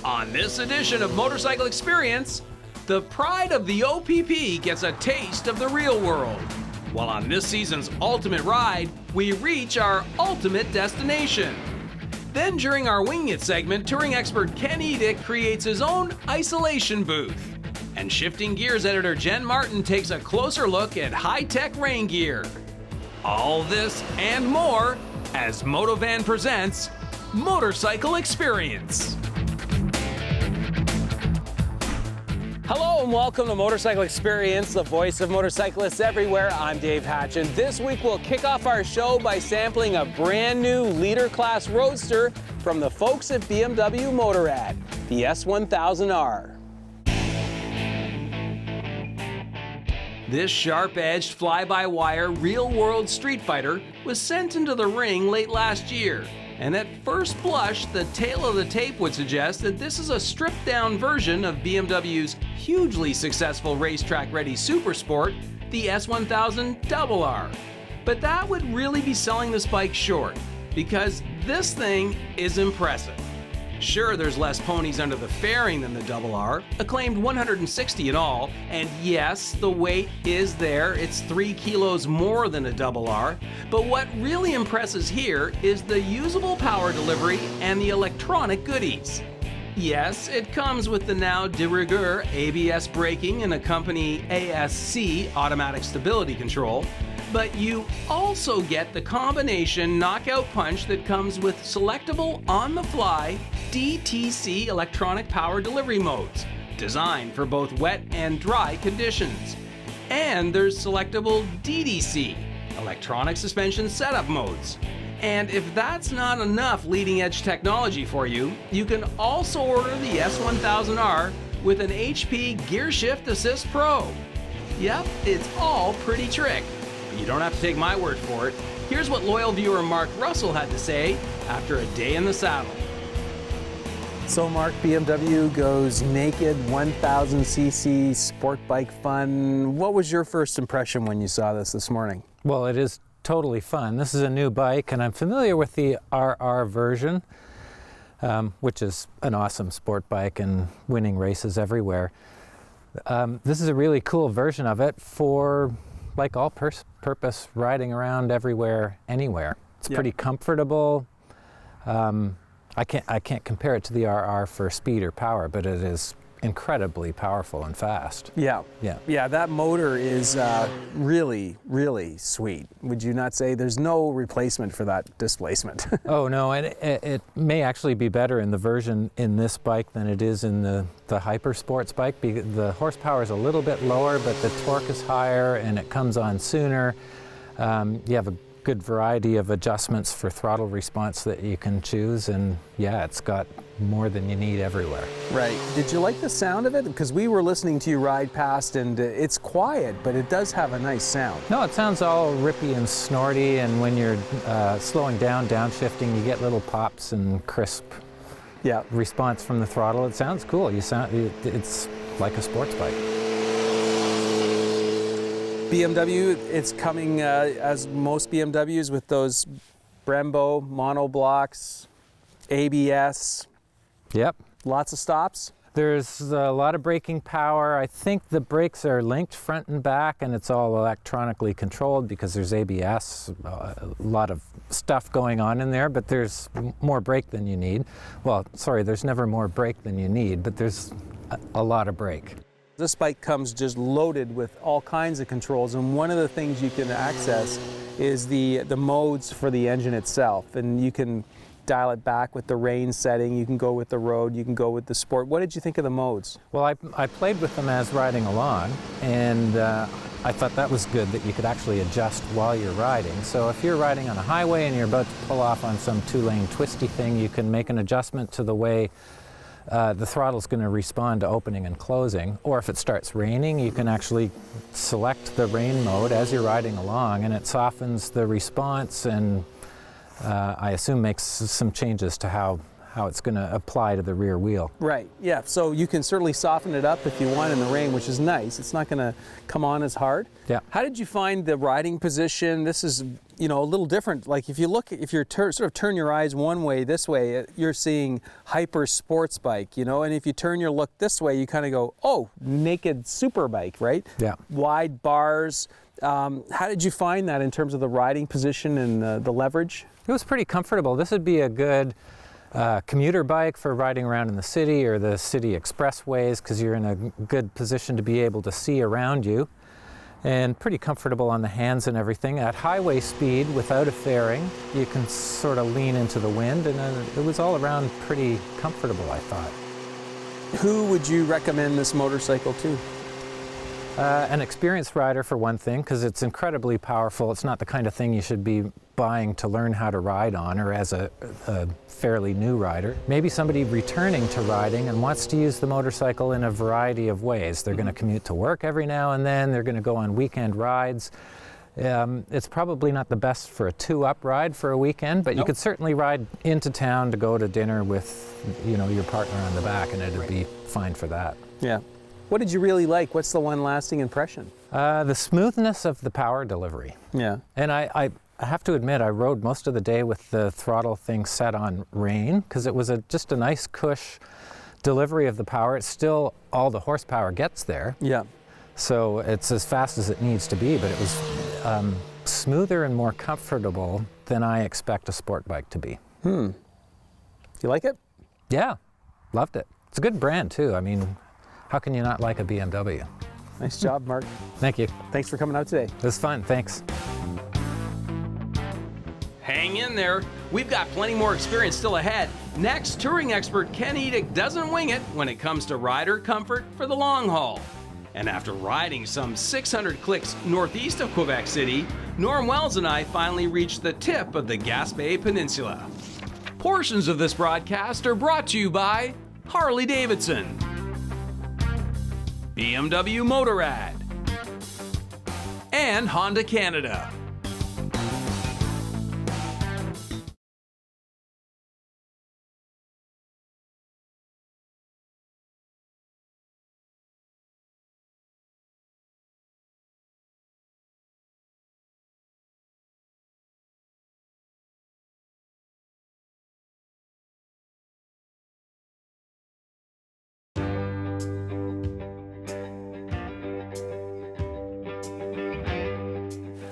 On this edition of Motorcycle Experience, the pride of the OPP gets a taste of the real world. While on this season's ultimate ride, we reach our ultimate destination. Then during our Wing It segment, touring expert Ken Edick creates his own isolation booth. And Shifting Gears editor Jen Martin takes a closer look at high-tech rain gear. All this and more as Motovan presents Motorcycle Experience. Hello and welcome to Motorcycle Experience, the voice of motorcyclists everywhere. I'm Dave Hatch, and this week we'll kick off our show by sampling a brand new leader class roadster from the folks at BMW Motorrad, the S1000R. This sharp-edged, fly-by-wire, real-world street fighter was sent into the ring late last year. And at first blush, the tail of the tape would suggest that this is a stripped-down version of BMW's hugely successful racetrack-ready supersport, the S1000R. But that would really be selling this bike short, because this thing is impressive. Sure, there's less ponies under the fairing than the R, acclaimed 160 in all, and yes, the weight is there, it's 3 kilos more than a R, but what really impresses here is the usable power delivery and the electronic goodies. Yes, it comes with the now de rigueur ABS braking and accompanying ASC automatic stability control, but you also get the combination knockout punch that comes with selectable on-the-fly DTC electronic power delivery modes, designed for both wet and dry conditions. And there's selectable DDC, electronic suspension setup modes. And if that's not enough leading-edge technology for you, you can also order the S1000R with an HP Gear Shift Assist Pro. Yep, it's all pretty trick. But you don't have to take my word for it. Here's what loyal viewer Mark Russell had to say after a day in the saddle. So Mark, BMW goes naked, 1000cc sport bike fun. What was your first impression when you saw this morning? Well, it is totally fun. This is a new bike, and I'm familiar with the RR version, which is an awesome sport bike and winning races everywhere. This is a really cool version of it for like all-purpose riding around everywhere, anywhere. It's pretty comfortable. I can't compare it to the RR for speed or power, but it is incredibly powerful and fast. Yeah, that motor is really, really sweet. Would you not say? There's no replacement for that displacement. Oh no, and it may actually be better in the version in this bike than it is in the Hyper Sports bike. The horsepower is a little bit lower, but the torque is higher and it comes on sooner. You have a good variety of adjustments for throttle response that you can choose, and yeah, it's got more than you need everywhere. Right. Did you like the sound of it? Because we were listening to you ride past, and it's quiet, but it does have a nice sound. No, it sounds all rippy and snorty, and when you're slowing down, downshifting, you get little pops and crisp response from the throttle. It sounds cool. It's like a sports bike. BMW, it's coming as most BMWs with those Brembo monoblocks, ABS. Yep. Lots of stops. There's a lot of braking power. I think the brakes are linked front and back, and it's all electronically controlled because there's ABS, a lot of stuff going on in there, but there's more brake than you need. Well, sorry, there's never more brake than you need, but there's a lot of brake. This bike comes just loaded with all kinds of controls, and one of the things you can access is the modes for the engine itself, and you can dial it back with the rain setting, you can go with the road, you can go with the sport. What did you think of the modes? Well, I played with them as riding along, and I thought that was good that you could actually adjust while you're riding. So if you're riding on a highway and you're about to pull off on some two-lane twisty thing, you can make an adjustment to the way the throttle's going to respond to opening and closing. Or if it starts raining, you can actually select the rain mode as you're riding along, and it softens the response and I assume makes some changes to how how it's going to apply to the rear wheel. Right, yeah, so you can certainly soften it up if you want in the rain, which is nice. It's not going to come on as hard. Yeah. How did you find the riding position? This is, you know, a little different. Like if you look, if you sort of turn your eyes one way, this way, you're seeing hyper sports bike, you know, and if you turn your look this way, you kind of go, oh, naked super bike, right? Yeah. Wide bars. How did you find that in terms of the riding position and the leverage? It was pretty comfortable. This would be a good commuter bike for riding around in the city or the city expressways, because you're in a good position to be able to see around you, and pretty comfortable on the hands and everything. At highway speed without a fairing, you can sort of lean into the wind, and it was all around pretty comfortable, I thought. Who would you recommend this motorcycle to? An experienced rider, for one thing, because it's incredibly powerful. It's not the kind of thing you should be buying to learn how to ride on, or as a fairly new rider. Maybe somebody returning to riding and wants to use the motorcycle in a variety of ways. They're going to commute to work every now and then. They're going to go on weekend rides. It's probably not the best for a two-up ride for a weekend, but you could certainly ride into town to go to dinner with, you know, your partner on the back, and it'd be fine for that. Yeah. What did you really like? What's the one lasting impression? The smoothness of the power delivery. Yeah. And I have to admit, I rode most of the day with the throttle thing set on rain, because it was just a nice cush delivery of the power. It's still all the horsepower gets there. Yeah. So it's as fast as it needs to be, but it was smoother and more comfortable than I expect a sport bike to be. You like it? Yeah, loved it. It's a good brand too. I mean, how can you not like a BMW? Nice job, Mark. Thank you. Thanks for coming out today. It was fun, thanks. Hang in there. We've got plenty more experience still ahead. Next, touring expert Ken Edick doesn't wing it when it comes to rider comfort for the long haul. And after riding some 600 clicks northeast of Quebec City, Norm Wells and I finally reached the tip of the Gaspé Peninsula. Portions of this broadcast are brought to you by Harley-Davidson, BMW Motorrad, and Honda Canada.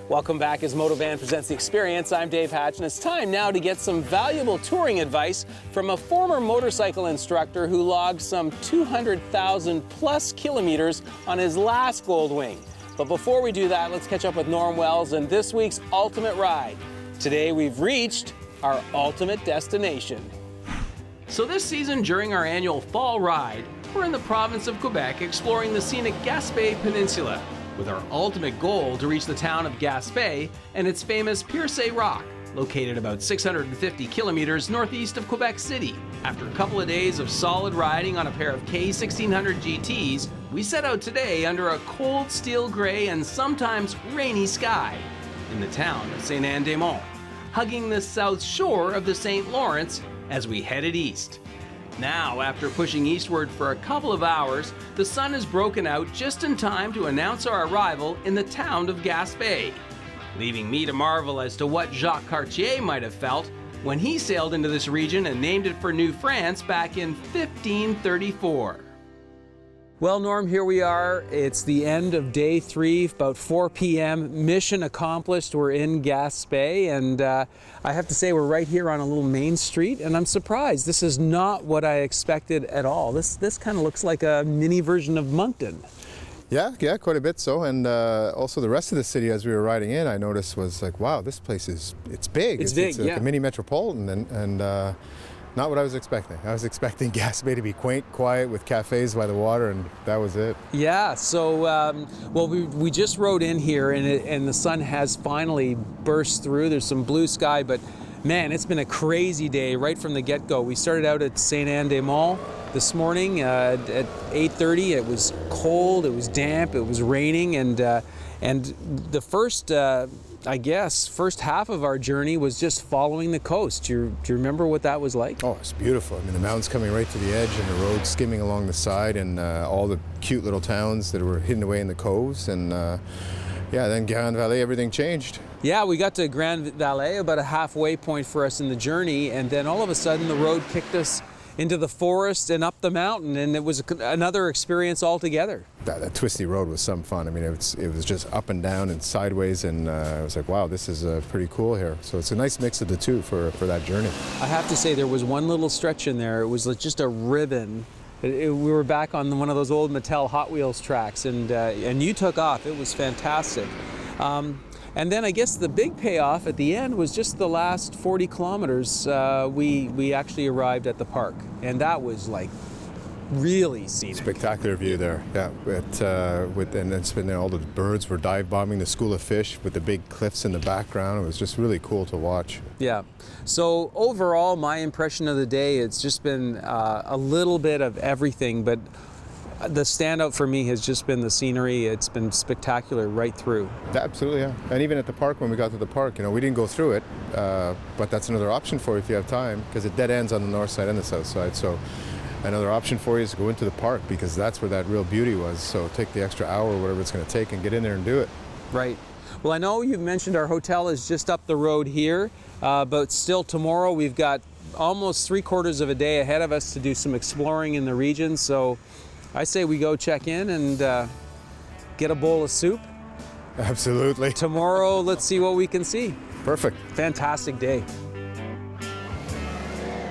Welcome back as Motovan presents The Experience. I'm Dave Hatch, and it's time now to get some valuable touring advice from a former motorcycle instructor who logged some 200,000 plus kilometers on his last Goldwing. But before we do that, let's catch up with Norm Wells and this week's Ultimate Ride. Today we've reached our ultimate destination. So this season, during our annual fall ride, we're in the province of Quebec exploring the scenic Gaspé Peninsula, with our ultimate goal to reach the town of Gaspé and its famous Pierce Rock, located about 650 kilometers northeast of Quebec City. After a couple of days of solid riding on a pair of K1600 GTs, we set out today under a cold steel gray and sometimes rainy sky in the town of Saint-Anne-des-Monts, hugging the south shore of the St. Lawrence as we headed east. Now, after pushing eastward for a couple of hours, the sun has broken out just in time to announce our arrival in the town of Gaspé, leaving me to marvel as to what Jacques Cartier might have felt when he sailed into this region and named it for New France back in 1534. Well, Norm, here we are. It's the end of day 3, about 4 p.m. Mission accomplished. We're in Gaspé, and I have to say we're right here on a little main street, and I'm surprised. This is not what I expected at all. This kind of looks like a mini version of Moncton. Yeah, quite a bit so, and also the rest of the city as we were riding in, I noticed was like, wow, this place it's big. It's big, it's like yeah. a mini metropolitan, and not what I was expecting. I was expecting Gaspé to be quaint, quiet, with cafes by the water, and that was it. Yeah, so, well, we just rode in here, and the sun has finally burst through. There's some blue sky, but man, it's been a crazy day right from the get-go. We started out at Saint-Anne-des-Monts this morning at 8:30. It was cold, it was damp, it was raining, and the first I guess, first half of our journey was just following the coast. Do you remember what that was like? Oh, it's beautiful. I mean, the mountains coming right to the edge and the road skimming along the side, and all the cute little towns that were hidden away in the coves. And yeah, then Grand Valley, everything changed. Yeah, we got to Grand Valley, about a halfway point for us in the journey, and then all of a sudden the road kicked us into the forest and up the mountain, and it was another experience altogether. That twisty road was some fun. I mean, it was just up and down and sideways, and I was like, wow, this is pretty cool here. So it's a nice mix of the two for that journey. I have to say, there was one little stretch in there. It was just a ribbon. We were back on one of those old Mattel Hot Wheels tracks, and you took off. It was fantastic. And then I guess the big payoff at the end was just the last 40 kilometers. We actually arrived at the park, and that was like really scenic. Spectacular view there. Yeah, and it's been all the birds were dive bombing the school of fish with the big cliffs in the background. It was just really cool to watch. Yeah. So overall, my impression of the day, it's just been a little bit of everything, but the standout for me has just been the scenery. It's been spectacular right through. Absolutely, yeah. And even at the park, when we got to the park, we didn't go through it, but that's another option for you if you have time, because it dead ends on the north side and the south side. So another option for you is to go into the park, because that's where that real beauty was. So take the extra hour or whatever it's going to take and get in there and do it. Right. Well, I know you've mentioned our hotel is just up the road here, but still tomorrow we've got almost 3/4 of a day ahead of us to do some exploring in the region. So I say we go check in and get a bowl of soup. Absolutely. Tomorrow, let's see what we can see. Perfect. Fantastic day.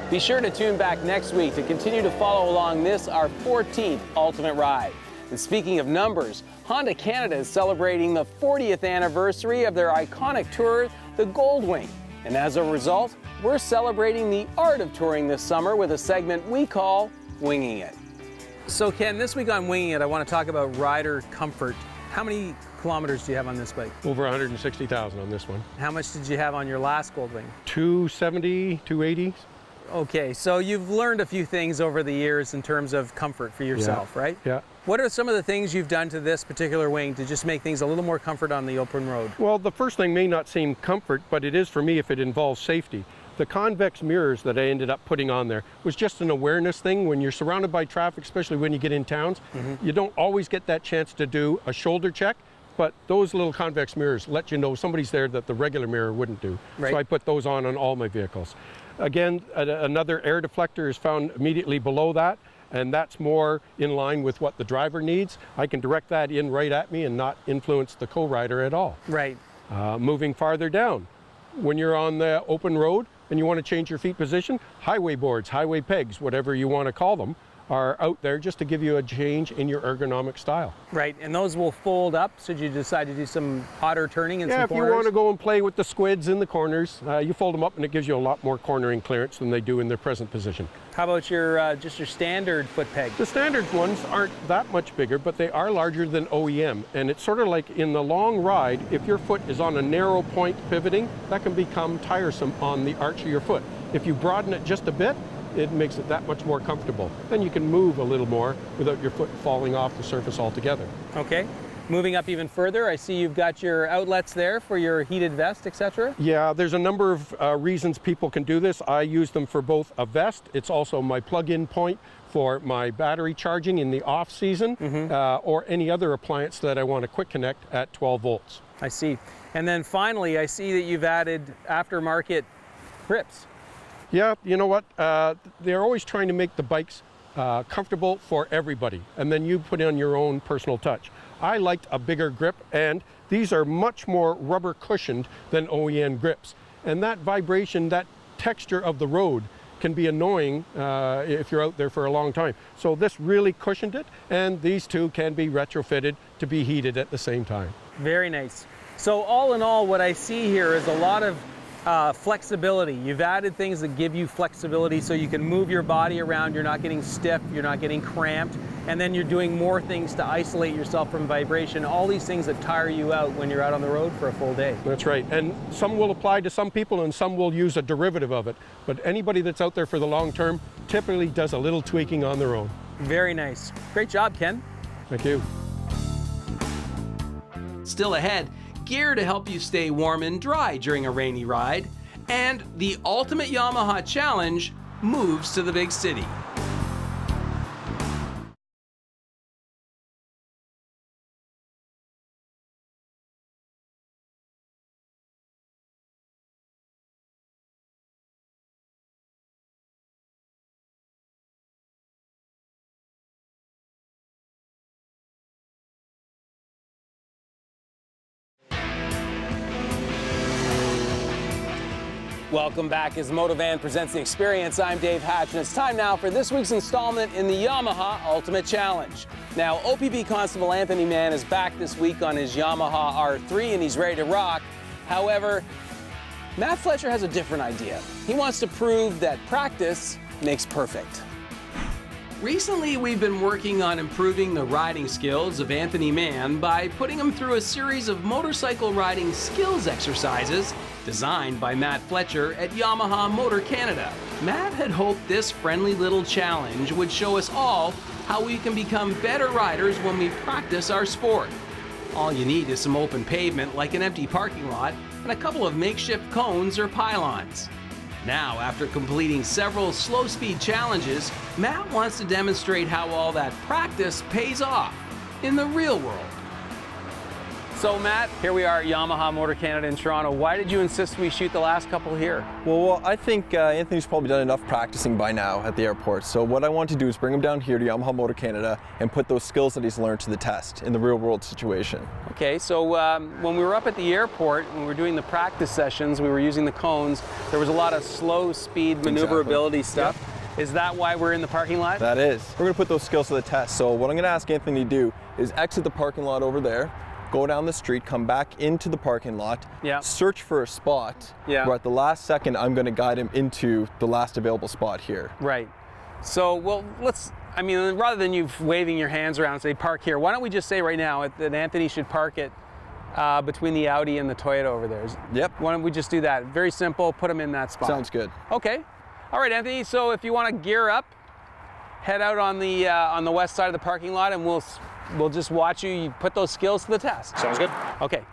Be sure to tune back next week to continue to follow along this, our 14th Ultimate Ride. And speaking of numbers, Honda Canada is celebrating the 40th anniversary of their iconic tour, the Goldwing. And as a result, we're celebrating the art of touring this summer with a segment we call Winging It. So Ken, this week on Winging It, I want to talk about rider comfort. How many kilometers do you have on this bike? Over 160,000 on this one. How much did you have on your last Goldwing? 270, 280. Okay, so you've learned a few things over the years in terms of comfort for yourself, right? Yeah. What are some of the things you've done to this particular wing to just make things a little more comfort on the open road? Well, the first thing may not seem comfort, but it is for me if it involves safety. The convex mirrors that I ended up putting on there was just an awareness thing. When you're surrounded by traffic, especially when you get in towns, you don't always get that chance to do a shoulder check, but those little convex mirrors let you know somebody's there that the regular mirror wouldn't do. Right. So I put those on all my vehicles. Again, another air deflector is found immediately below that, and that's more in line with what the driver needs. I can direct that in right at me and not influence the co-rider at all. Right. Moving farther down, when you're on the open road and you want to change your feet position, highway boards, highway pegs, whatever you want to call them, are out there just to give you a change in your ergonomic style. Right, and those will fold up should you decide to do some hotter turning and some Yeah, if corners? you want to go and play with the squids in the corners, you fold them up and it gives you a lot more cornering clearance than they do in their present position. How about your just your standard foot peg? The standard ones aren't that much bigger, but they are larger than OEM. And it's sort of like in the long ride, if your foot is on a narrow point pivoting, that can become tiresome on the arch of your foot. If you broaden it just a bit, it makes it that much more comfortable. Then you can move a little more without your foot falling off the surface altogether. Okay. Moving up even further, I see you've got your outlets there for your heated vest, etc. Yeah, there's a number of reasons people can do this. I use them for both a vest. It's also my plug-in point for my battery charging in the off season, or any other appliance that I want to quick connect at 12 volts. I see. And then finally, I see that you've added aftermarket grips. Yeah, you know what? They're always trying to make the bikes comfortable for everybody, and then you put in your own personal touch. I liked a bigger grip, and these are much more rubber cushioned than OEM grips. And that vibration, that texture of the road can be annoying if you're out there for a long time. So this really cushioned it, and these two can be retrofitted to be heated at the same time. Very nice. So all in all, what I see here is a lot of flexibility. You've added things that give you flexibility so you can move your body around, you're not getting stiff, you're not getting cramped, and then you're doing more things to isolate yourself from vibration, all these things that tire you out when you're out on the road for a full day. That's right, and some will apply to some people and some will use a derivative of it, but anybody that's out there for the long term typically does a little tweaking on their own. Very nice. Great job, Ken. Thank you. Still ahead, gear to help you stay warm and dry during a rainy ride, and the ultimate Yamaha challenge moves to the big city. Welcome back as Motovan presents the experience. I'm Dave Hatch, and it's time now for this week's installment in the Yamaha Ultimate Challenge. Now, OPP Constable Anthony Mann is back this week on his Yamaha R3 and he's ready to rock. However, Matt Fletcher has a different idea. He wants to prove that practice makes perfect. Recently, we've been working on improving the riding skills of Anthony Mann by putting him through a series of motorcycle riding skills exercises designed by Matt Fletcher at Yamaha Motor Canada. Matt had hoped this friendly little challenge would show us all how we can become better riders when we practice our sport. All you need is some open pavement like an empty parking lot and a couple of makeshift cones or pylons. Now, after completing several slow-speed challenges, Matt wants to demonstrate how all that practice pays off in the real world. So Matt, here we are at Yamaha Motor Canada in Toronto. Why did you insist we shoot the last couple here? Well, I think Anthony's probably done enough practicing by now at the airport. So what I want to do is bring him down here to Yamaha Motor Canada and put those skills that he's learned to the test in the real world situation. Okay, so when we were up at the airport, when we were doing the practice sessions, we were using the cones, there was a lot of slow speed maneuverability stuff. Yep. Is that why we're in the parking lot? That is. We're going to put those skills to the test. So what I'm going to ask Anthony to do is exit the parking lot over there, go down the street, come back into the parking lot, search for a spot where at the last second I'm going to guide him into the last available spot here. Right. So, well, rather than you waving your hands around and say park here, why don't we just say right now that Anthony should park it between the Audi and the Toyota over there? Yep. Why don't we just do that? Very simple, put him in that spot. Sounds good. Okay. All right, Anthony, so if you want to gear up, head out on the west side of the parking lot and we'll just watch you put those skills to the test. Sounds good. Okay.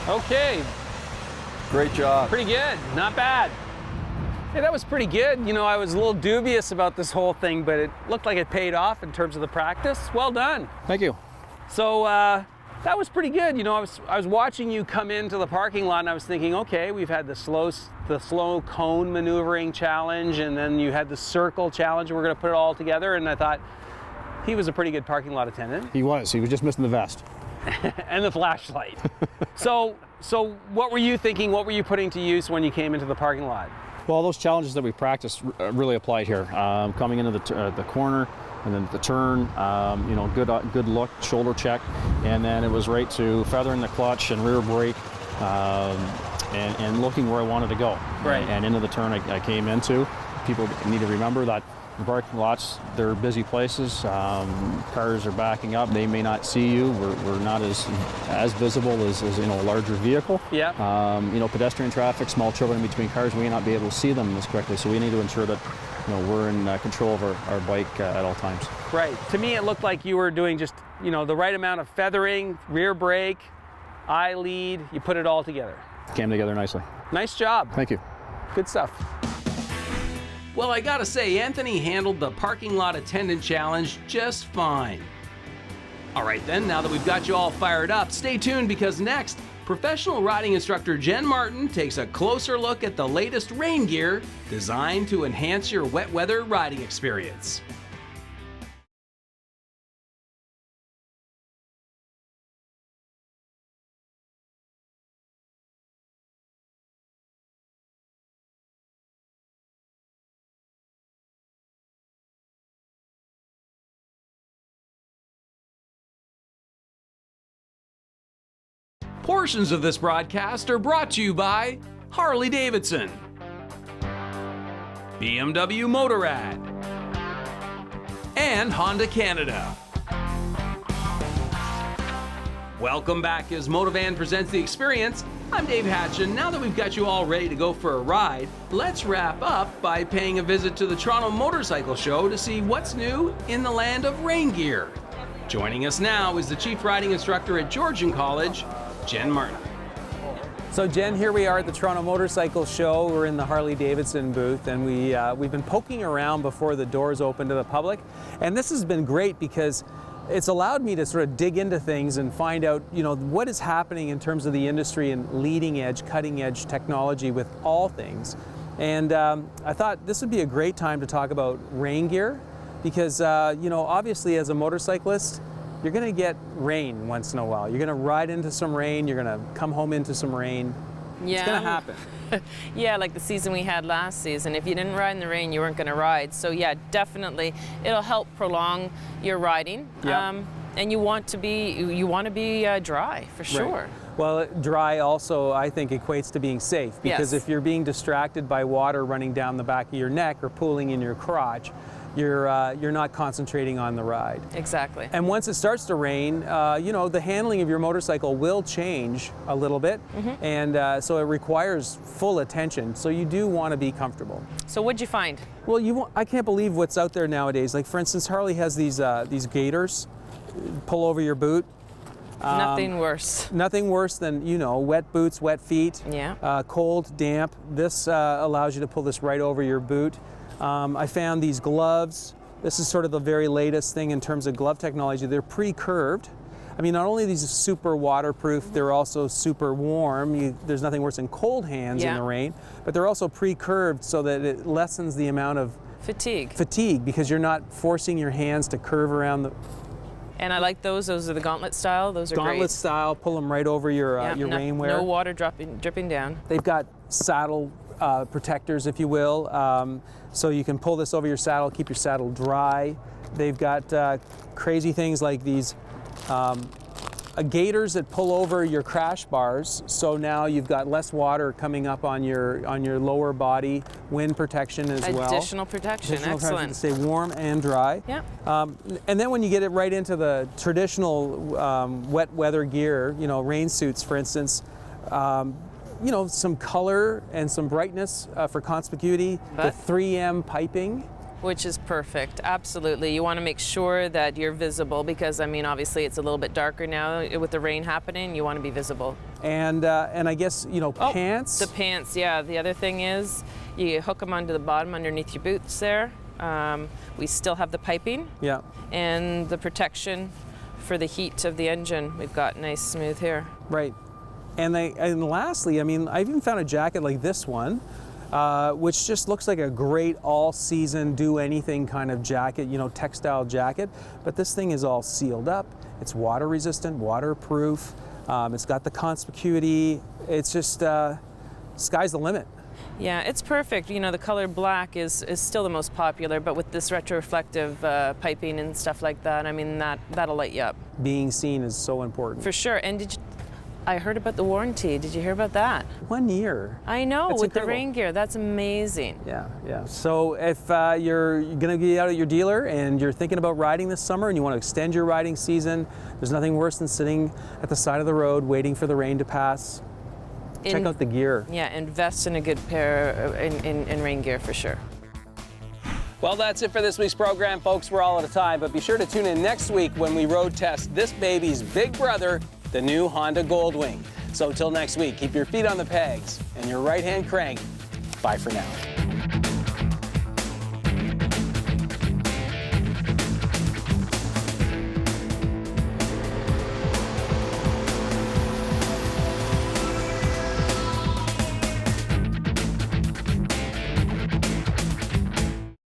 Okay. Great job. Pretty good, not bad. Hey, that was pretty good. You know, I was a little dubious about this whole thing, but it looked like it paid off in terms of the practice. Well done. Thank you. So that was pretty good. You know, I was watching you come into the parking lot and I was thinking, okay, we've had the slow cone maneuvering challenge, and then you had the circle challenge. We're going to put it all together, and I thought he was a pretty good parking lot attendant. He was just missing the vest. And the flashlight. So what were you thinking? What were you putting to use when you came into the parking lot? Well, those challenges that we practiced really applied here. Coming into the corner and then the turn, you know, good look, shoulder check, and then it was right to feathering the clutch and rear brake, and looking where I wanted to go. Right. And into the turn I came into. People need to remember that the parking lots, they're busy places. Cars are backing up. They may not see you. We're not as visible as you know, a larger vehicle. Yeah. You know, pedestrian traffic, small children in between cars, we may not be able to see them as correctly. So we need to ensure that, you know, we're in control of our bike at all times. Right. To me, it looked like you were doing just, you know, the right amount of feathering, rear brake, eye lead. You put it all together. Came together nicely. Nice job. Thank you. Good stuff. Well, I gotta say, Anthony handled the parking lot attendant challenge just fine. All right then, now that we've got you all fired up, stay tuned because next, professional riding instructor Jen Martin takes a closer look at the latest rain gear designed to enhance your wet weather riding experience. Portions of this broadcast are brought to you by Harley-Davidson, BMW Motorrad, and Honda Canada. Welcome back as Motovan presents The Experience. I'm Dave Hatchin. Now that we've got you all ready to go for a ride, let's wrap up by paying a visit to the Toronto Motorcycle Show to see what's new in the land of rain gear. Joining us now is the Chief Riding Instructor at Georgian College, Jen Martin. So Jen, here we are at the Toronto Motorcycle Show. We're in the Harley-Davidson booth, and we've been poking around before the doors open to the public. And this has been great because it's allowed me to sort of dig into things and find out, what is happening in terms of the industry and leading edge, cutting edge technology with all things. And I thought this would be a great time to talk about rain gear because, obviously as a motorcyclist, you're going to get rain once in a while. You're going to ride into some rain. You're going to come home into some rain. Yeah. It's going to happen. Yeah, like the season we had last season. If you didn't ride in the rain, you weren't going to ride. So yeah, definitely, it'll help prolong your riding. Yeah. And you want to be dry for sure. Right. Well, dry also, I think, equates to being safe because Yes. if you're being distracted by water running down the back of your neck or pooling in your crotch, you're not concentrating on the ride. Exactly. And once it starts to rain, the handling of your motorcycle will change a little bit, and so it requires full attention. So you do want to be comfortable. So what'd you find? Well, I can't believe what's out there nowadays. Like for instance, Harley has these gaiters, pull over your boot. Nothing worse. Nothing worse than wet boots, wet feet. Yeah. Cold, damp. This allows you to pull this right over your boot. I found these gloves. This is sort of the very latest thing in terms of glove technology. They're pre-curved. I mean, not only are these super waterproof, they're also super warm. There's nothing worse than cold hands in the rain, but they're also pre-curved so that it lessens the amount of fatigue because you're not forcing your hands to curve around the... And I like those. Those are the gauntlet style. Those are great. Gauntlet style, pull them right over your rainwear. No water dripping down. They've got saddle protectors, if you will, so you can pull this over your saddle, keep your saddle dry. They've got crazy things like these gaiters that pull over your crash bars, so now you've got less water coming up on your lower body, wind protection as well. Additional protection, excellent. To stay warm and dry. Yeah. And then when you get it right into the traditional wet weather gear, rain suits, for instance, some color and some brightness for conspicuity, the 3M piping. Which is perfect, absolutely. You want to make sure that you're visible because, obviously it's a little bit darker now with the rain happening. You want to be visible. And I guess, pants. The pants, yeah. The other thing is you hook them onto the bottom underneath your boots there. We still have the piping. Yeah. And the protection for the heat of the engine. We've got nice smooth here. Right. And lastly, I even found a jacket like this one, which just looks like a great all-season, do-anything kind of jacket, textile jacket. But this thing is all sealed up. It's water-resistant, waterproof. It's got the conspicuity. It's just sky's the limit. Yeah, it's perfect. The color black is still the most popular, but with this retroreflective piping and stuff like that, that'll light you up. Being seen is so important. For sure. And I heard about the warranty. Did you hear about that? 1 year. I know, That's with incredible. the rain gear. That's amazing. Yeah. So if you're going to be out at your dealer and you're thinking about riding this summer and you want to extend your riding season, there's nothing worse than sitting at the side of the road waiting for the rain to pass. Check out the gear. Yeah, invest in a good pair in rain gear for sure. Well, that's it for this week's program, folks. We're all out of time, but be sure to tune in next week when we road test this baby's big brother, the new Honda Goldwing. So until next week, keep your feet on the pegs and your right hand crank. Bye for now.